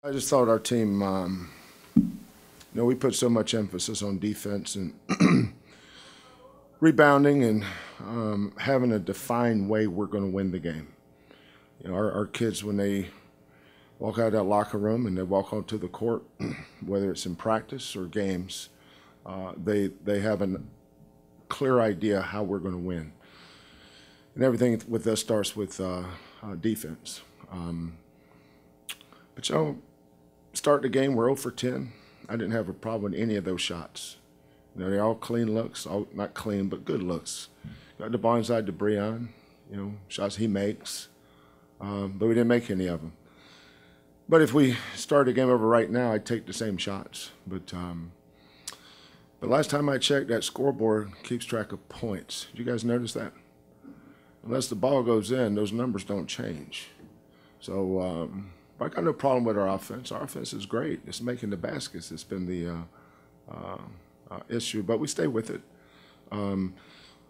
I just thought our team, we put so much emphasis on defense and rebounding and having a defined way we're going to win the game. Our kids, when they walk out of that locker room and they walk onto the court, whether it's in practice or games, they have a clear idea how we're going to win. And everything with us starts with defense. But start the game, we're 0 for 10. I didn't have a problem with any of those shots. They're all clean looks, all not clean, but good looks. Got the ball inside to Breon, shots he makes, but we didn't make any of them. But if we start the game over right now, I'd take the same shots. But last time I checked, that scoreboard keeps track of points. Did you guys notice that? Unless the ball goes in, those numbers don't change. So I got no problem with our offense. Our offense is great. It's making the baskets. It's been the issue, but we stay with it. I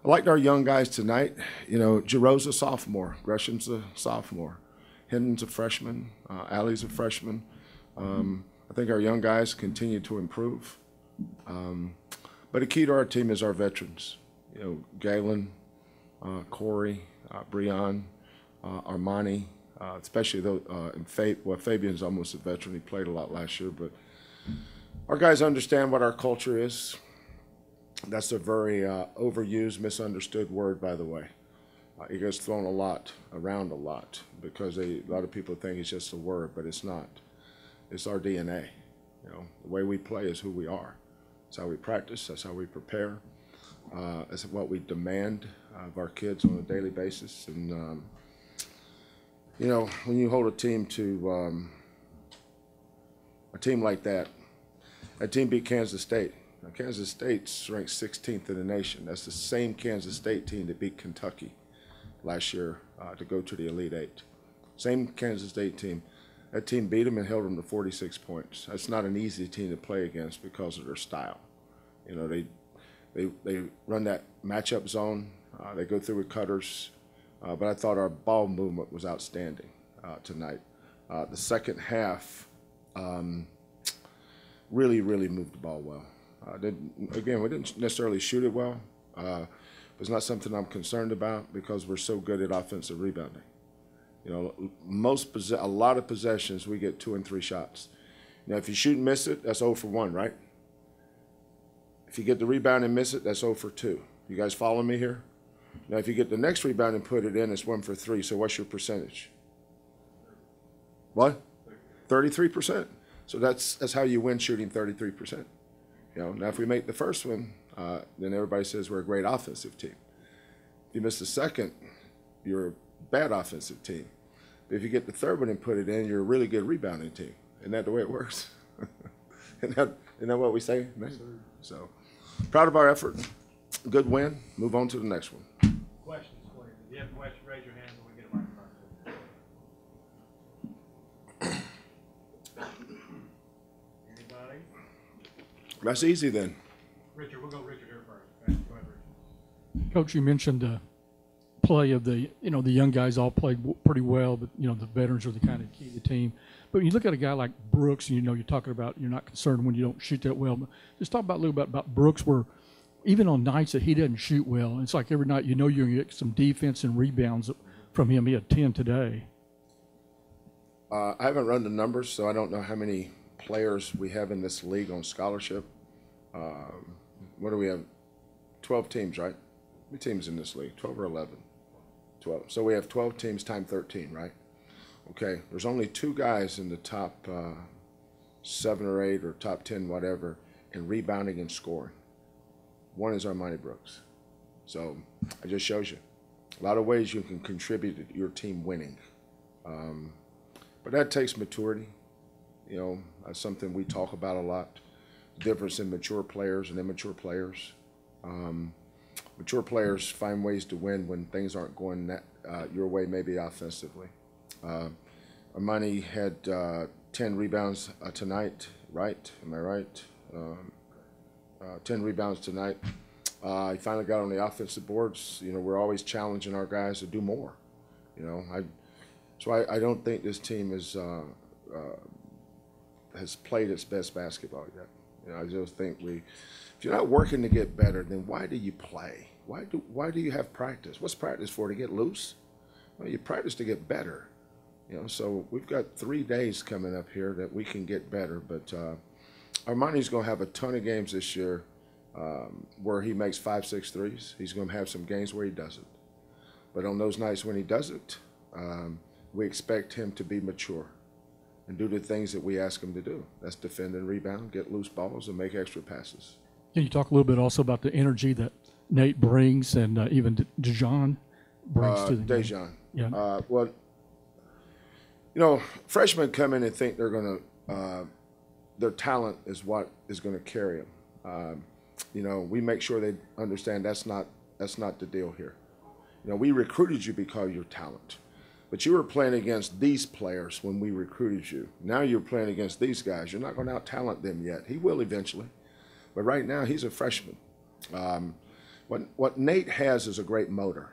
liked our young guys tonight. Giroux's a sophomore. Gresham's a sophomore. Hinton's a freshman. Alley's a freshman. I think our young guys continue to improve. But the key to our team is our veterans. Galen, Corey, Breon, Armani, especially Fabian's almost a veteran. He played a lot last year, but our guys understand what our culture is. That's a very overused, misunderstood word, by the way. It gets thrown around a lot because a lot of people think it's just a word, but it's not. It's our DNA. The way we play is who we are. It's how we practice. That's how we prepare. It's what we demand of our kids on a daily basis. And when you hold a team like that team beat Kansas State. Now, Kansas State's ranked 16th in the nation. That's the same Kansas State team that beat Kentucky last year to go to the Elite Eight. Same Kansas State team. That team beat them and held them to 46 points. That's not an easy team to play against because of their style. They run that matchup zone. They go through with cutters. But I thought our ball movement was outstanding tonight. The second half really moved the ball well. We didn't necessarily shoot it well. It's not something I'm concerned about because we're so good at offensive rebounding. A lot of possessions, we get 2 and 3 shots. If you shoot and miss it, that's 0 for 1, right? If you get the rebound and miss it, that's 0 for 2. You guys follow me here? Now, if you get the next rebound and put it in, it's 1 for 3. So what's your percentage? What? 33%. So that's how you win, shooting 33%. Now if we make the first one, then everybody says we're a great offensive team. If you miss the second, you're a bad offensive team. But if you get the third one and put it in, you're a really good rebounding team. Isn't that the way it works? Isn't that what we say? Yes, so proud of our effort. Good win. Move on to the next one. Questions for you. If you have a question, raise your hand when we get a microphone. Anybody? That's easy then. Richard, we'll go Richard here first. Okay, go ahead, Richard. Coach, you mentioned the play of the young guys all played pretty well, but the veterans are the kind of key to the team. But when you look at a guy like Brooks, and you're talking about you're not concerned when you don't shoot that well. But just talk about a little bit about Brooks, where even on nights that he doesn't shoot well, it's like every night you're going to get some defense and rebounds from him. He had 10 today. I haven't run the numbers, so I don't know how many players we have in this league on scholarship. What do we have? 12 teams, right? How many teams in this league? 12 or 11? 12. So we have 12 teams times 13, right? Okay. There's only 2 guys in the top 7 or 8 or top 10, whatever, in rebounding and scoring. One is Armani Brooks. So it just shows you a lot of ways you can contribute to your team winning. But that takes maturity. That's something we talk about a lot. The difference in mature players and immature players. Mature players find ways to win when things aren't going your way, maybe offensively. Armani had 10 rebounds tonight, right? Am I right? 10 rebounds tonight. He finally got on the offensive boards. We're always challenging our guys to do more. So I don't think this team is has played its best basketball yet. You know, I just think if you're not working to get better, then why do you play? Why do you have practice? What's practice for? To get loose? Well, you practice to get better. You know, so we've got 3 days coming up here that we can get better. But Armani's going to have a ton of games this year where he makes 5, 6 threes. He's going to have some games where he doesn't. But on those nights when he doesn't, we expect him to be mature and do the things that we ask him to do. That's defend and rebound, get loose balls, and make extra passes. Can you talk a little bit also about the energy that Nate brings and even Dejan brings to the game? Dejan. Yeah. Well, you know, freshmen come in and think they're going to their talent is what is going to carry them. You know, we make sure they understand that's not the deal here. You know, we recruited you because of your talent. But you were playing against these players when we recruited you. Now you're playing against these guys. You're not going to out-talent them yet. He will eventually. But right now, he's a freshman. What Nate has is a great motor.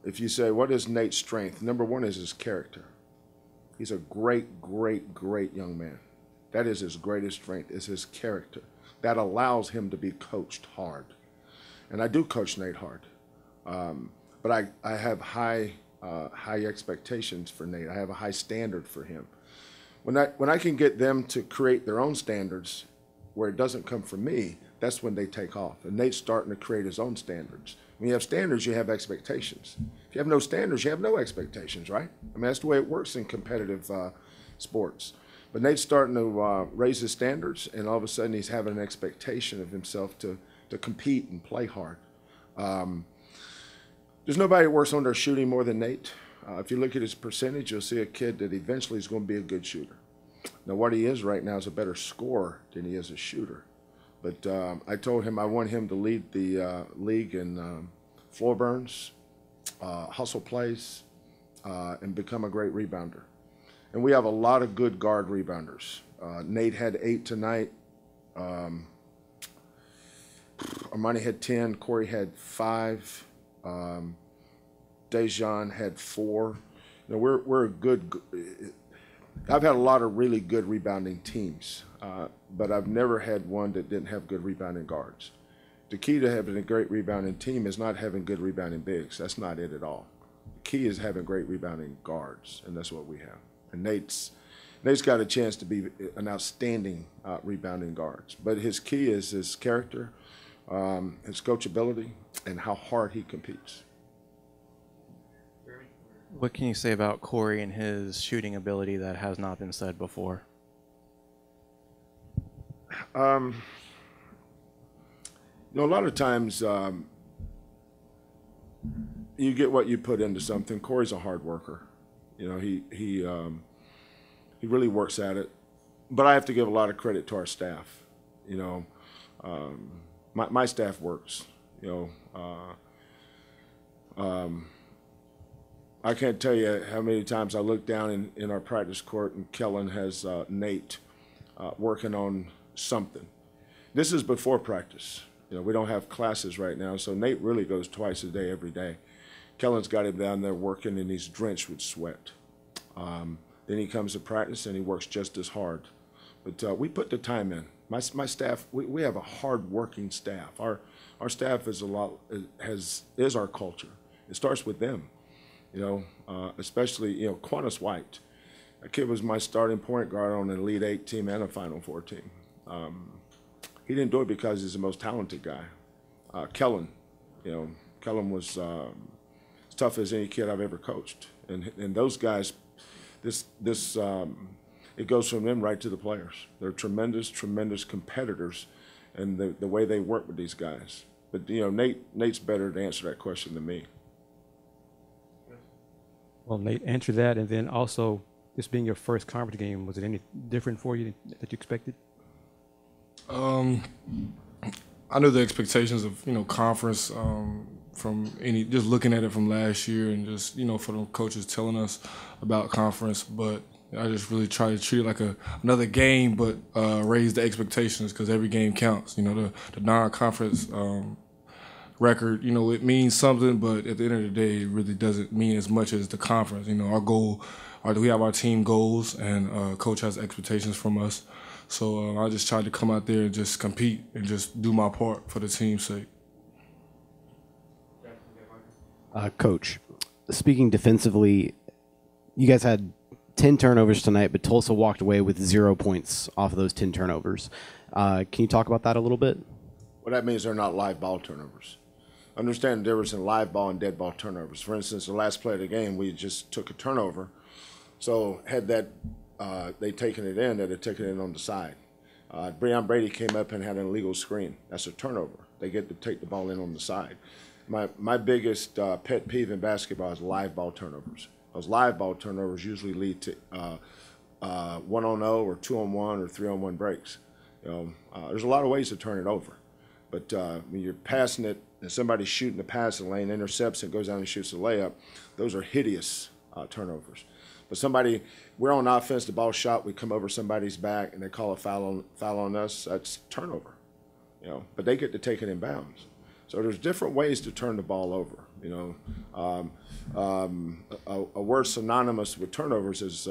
If you say, what is Nate's strength? Number one is his character. He's a great, great, great young man. That is his greatest strength, is his character. That allows him to be coached hard. And I do coach Nate hard. But I have high expectations for Nate. I have a high standard for him. When I can get them to create their own standards where it doesn't come from me, that's when they take off. And Nate's starting to create his own standards. When you have standards, you have expectations. If you have no standards, you have no expectations, right? I mean, that's the way it works in competitive sports. But Nate's starting to raise his standards, and all of a sudden he's having an expectation of himself to compete and play hard. There's nobody that works on their shooting more than Nate. If you look at his percentage, you'll see a kid that eventually is going to be a good shooter. Now, what he is right now is a better scorer than he is a shooter. But I told him I want him to lead the league in floor burns, hustle plays, and become a great rebounder. And we have a lot of good guard rebounders. Nate had 8 tonight. Armani had 10. Corey had 5. Dejan had 4. You know, we're a good. I've had a lot of really good rebounding teams, but I've never had one that didn't have good rebounding guards. The key to having a great rebounding team is not having good rebounding bigs. That's not it at all. The key is having great rebounding guards, and that's what we have. And Nate's got a chance to be an outstanding rebounding guard. But his key is his character, his coachability, and how hard he competes. What can you say about Corey and his shooting ability that has not been said before? You know, a lot of times you get what you put into something. Corey's a hard worker. You know, he really works at it. But I have to give a lot of credit to our staff. You know, my staff works. You know, I can't tell you how many times I look down in our practice court and Kellen has Nate working on something. This is before practice. You know, we don't have classes right now, so Nate really goes twice a day, every day. Kellen's got him down there working, and he's drenched with sweat. Then he comes to practice, and he works just as hard. But we put the time in. My staff, we have a hard-working staff. Our staff is is our culture. It starts with them. You know, especially, you know, Quantus White. That kid was my starting point guard on an Elite 8 team and a Final 4 team. He didn't do it because he's the most talented guy. Kellen, you know, Kellen was as tough as any kid I've ever coached. And those guys, it goes from them right to the players. They're tremendous, tremendous competitors, and the way they work with these guys. But, you know, Nate's better to answer that question than me. Well, Nate, answer that, and then also, this being your first conference game, was it any different for you that you expected? I knew the expectations of, you know, conference from just looking at it from last year, and just, you know, for the coaches telling us about conference, but I just really try to treat it like another game, but raise the expectations, because every game counts. You know, the non-conference record, it means something, but at the end of the day, it really doesn't mean as much as the conference. Our goal, we have our team goals, and coach has expectations from us. So I just tried to come out there and just compete and just do my part for the team's sake. Coach, speaking defensively, you guys had 10 turnovers tonight, but Tulsa walked away with 0 points off of those 10 turnovers. Can you talk about that a little bit? Well, that means they're not live ball turnovers. Understand the difference in live ball and dead ball turnovers. For instance, the last play of the game, we just took a turnover. So had that they taken it in, they'd have taken it on the side. Breon Brady came up and had an illegal screen. That's a turnover. They get to take the ball in on the side. My biggest pet peeve in basketball is live ball turnovers. Those live ball turnovers usually lead to 1-on-0 or 2-on-1 or 3-on-1 breaks. There's a lot of ways to turn it over. But when you're passing it and somebody's shooting the passing lane, intercepts it, goes down and shoots a layup, those are hideous turnovers. But we're on offense, the ball shot, we come over somebody's back and they call a foul on us, that's turnover. But they get to take it in bounds. So there's different ways to turn the ball over. A word synonymous with turnovers is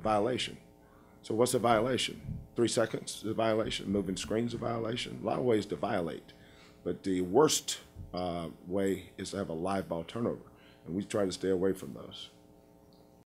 violation. So what's a violation? 3 seconds is a violation. Moving screens is a violation. A lot of ways to violate. But the worst way is to have a live ball turnover. And we try to stay away from those.